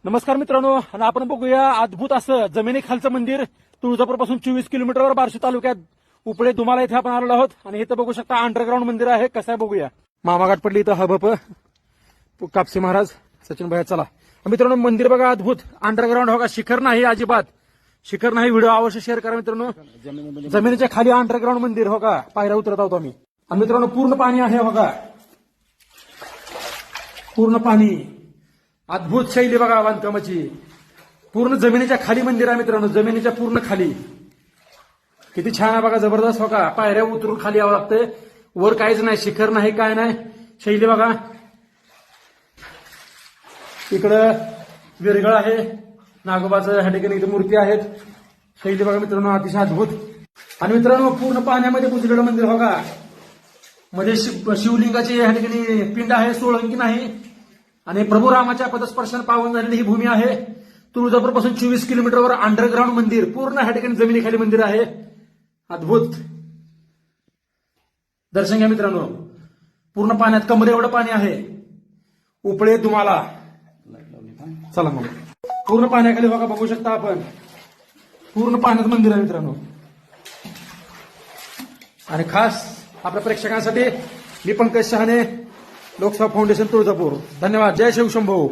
नमस्कार मित्रांनो, आणि आपण बघूया अद्भुत असं जमिनीखालचं मंदिर तुळजापूरपासून 24 किलोमीटरवर बार्शी तालुक्यात उपळे दुमाला इथे आपण आलेलो आहोत. आणि इथं बघू शकता अंडरग्राऊंड मंदिर आहे. कसं आहे बघूया. मामाघाट पडली इथं हबप कापसे महाराज सचिन भाई. चला मित्रांनो, मंदिर बघा अद्भुत अंडरग्राऊंड. हो का, शिखर नाही अजिबात, शिखर नाही. व्हिडिओ अवश्य शेअर करा मित्रांनो. जमिनीच्या खाली अंडरग्राऊंड मंदिर. हो का, पायऱ्या उतरत आहोत आम्ही. आणि मित्रांनो पूर्ण पाणी आहे. हो का, पूर्ण पाणी. अद्भुत शैली बघा बांधकामाची. पूर्ण जमिनीच्या खाली मंदिर आहे मित्रांनो, जमिनीच्या पूर्ण खाली. किती छान आहे बघा, जबरदस्त. हो का, पायऱ्या उतरून खाली यावं लागतंय. वर काहीच नाही, शिखर नाही, काय नाही. शैली बघा. इकडं विरगळ आहे नागोबाचं, ह्या ठिकाणी इथं मूर्ती आहेत. शैली बघा मित्रांनो, अतिशय अद्भुत. आणि मित्रांनो पूर्ण पाण्यामध्ये बुजलेलं मंदिर. हो का, मध्ये शिवलिंगाची ह्या ठिकाणी पिंड आहे, सोळंकी नाही. आणि प्रभू रामाच्या पदस्पर्शाने पावन झालेली ही भूमी आहे. तुळजापूरपासून 24 किलोमीटरवर अंडरग्राऊंड मंदिर, पूर्ण ह्या ठिकाणी जमिनीखाली मंदिर आहे. अद्भुत. दर्शन घ्या मित्रांनो. पूर्ण पाण्यात कमरे एवढं पाणी आहे. उपळे दुमाला. चला मग, पूर्ण पाण्याखाली बघा, बघू शकता आपण. पूर्ण पाण्यात मंदिर आहे मित्रांनो. आणि खास आपल्या प्रेक्षकांसाठी मी पंकज शहाणे, लोकसभा फाउंडेशन तुळजापूर. धन्यवाद. जय शिवशंभो.